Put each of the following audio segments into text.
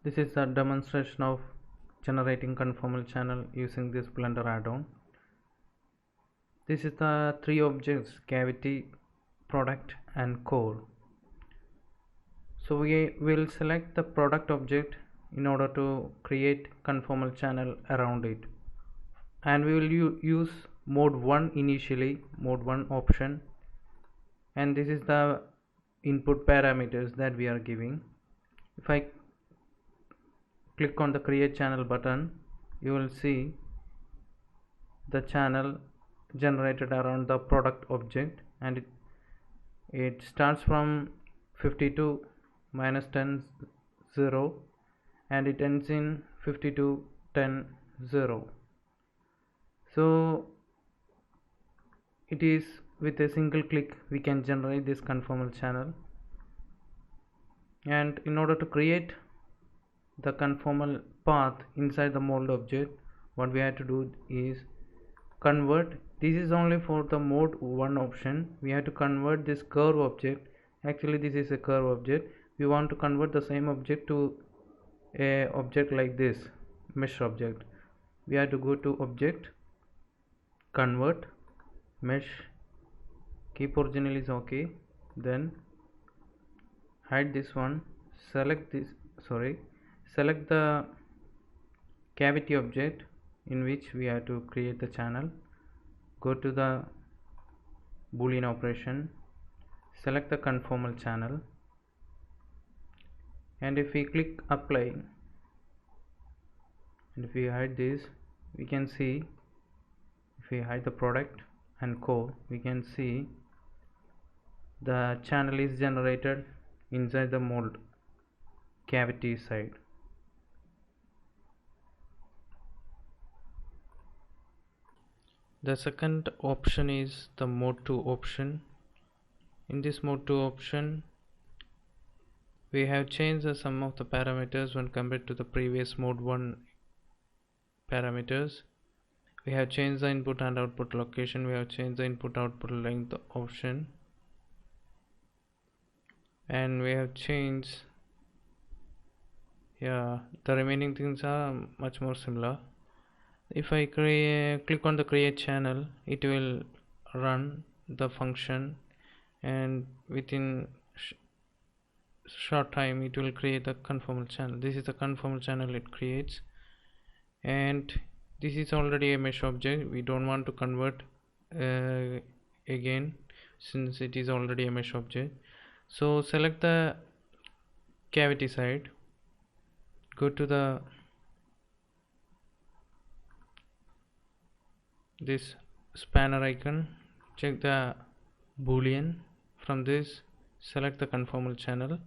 This is a demonstration of generating conformal channel using this Blender add-on. This is the three objects: cavity, product and core. So we will select the product object in order to create conformal channel around it, and we will use mode 1 initially, mode 1 option, and this is the input parameters that we are giving. If I click on the create channel button, you will see the channel generated around the product object, and it starts from 52 minus 10 0 and it ends in 52 10 0. So it is with a single click we can generate this conformal channel. And in order to create the conformal path inside the mold object, what we have to do is convert. This is only for the mode 1 option. We have to convert this curve object. Actually this is a curve object. We want to convert the same object to a object like this, mesh object. We have to go to object, convert, mesh, keep original is okay, then hide this one, select the cavity object in which we have to create the channel. Go to the boolean operation, select the conformal channel, and if we click apply and if we hide this, we can see, if we hide the product and core, we can see the channel is generated inside the mold cavity side. The second option is the mode 2 option. In this mode 2 option, we have changed some of the parameters when compared to the previous mode 1 parameters. We have changed the input and output location, we have changed the input output length option, and we have changed, the remaining things are much more similar. If I click on the create channel, it will run the function, and within short time it will create the conformal channel. This is the conformal channel it creates, and this is already a mesh object. We don't want to convert again since it is already a mesh object. So select the cavity side, go to this spanner icon, check the boolean. From this, select the conformal channel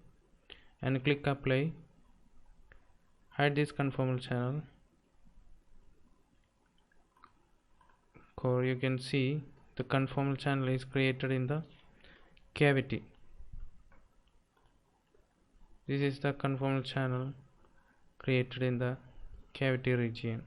and click apply. Hide this conformal channel. Or you can see the conformal channel is created in the cavity. This is the conformal channel created in the cavity region.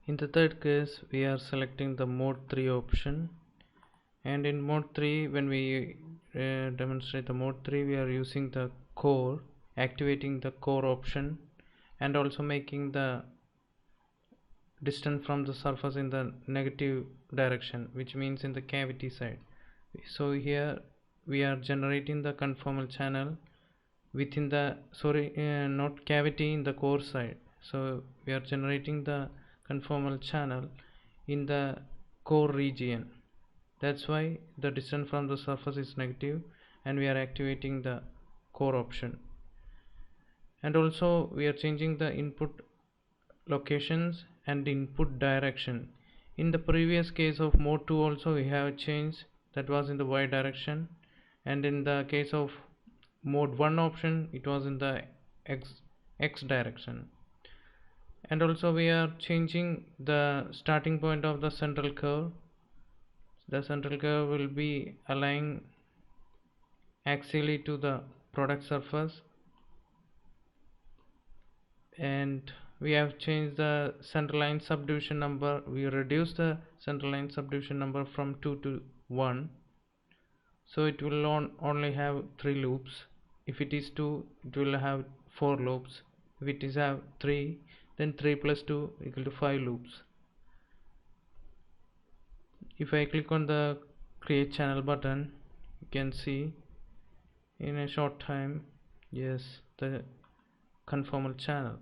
In the third case, we are selecting the mode 3 option, and in mode 3, when we demonstrate the mode 3, we are using the core, activating the core option, and also making the distance from the surface in the negative direction, which means in the cavity side. So here we are generating the conformal channel within the not cavity, in the core side. So we are generating the conformal channel in the core region. That's why the distance from the surface is negative, and we are activating the core option. And also we are changing the input locations and input direction. In the previous case of mode 2 also we have changed, that was in the y direction, and in the case of mode 1 option it was in the x direction. And also we are changing the starting point of the central curve. The central curve will be aligned axially to the product surface, and we have changed the center line subdivision number. We reduced the center line subdivision number from 2 to 1, so it will only have 3 loops. If it is 2, it will have 4 loops. If it is have 3, then 3 plus 2 equal to 5 loops. If I click on the create channel button, you can see in a short time, yes, the conformal channel.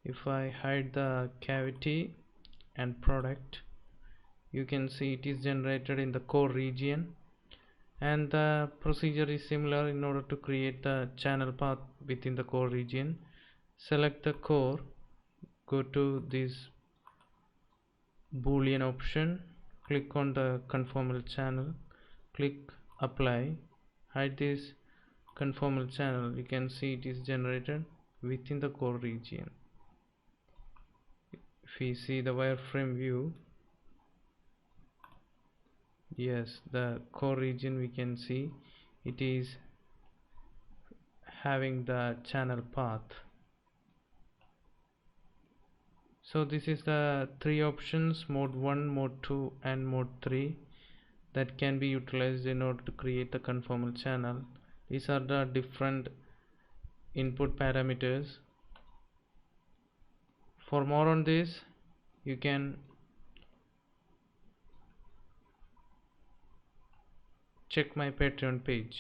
If I hide the cavity and product, you can see it is generated in the core region, and the procedure is similar. In order to create the channel path within the core region, select the core, go to this boolean option, click on the conformal channel, click apply, hide this conformal channel. You can see it is generated within the core region. If we see the wireframe view, yes, the core region, we can see it is having the channel path. So this is the 3 options, mode 1, mode 2 and mode 3, that can be utilized in order to create the conformal channel. These are the different input parameters. For more on this, you can check my Patreon page.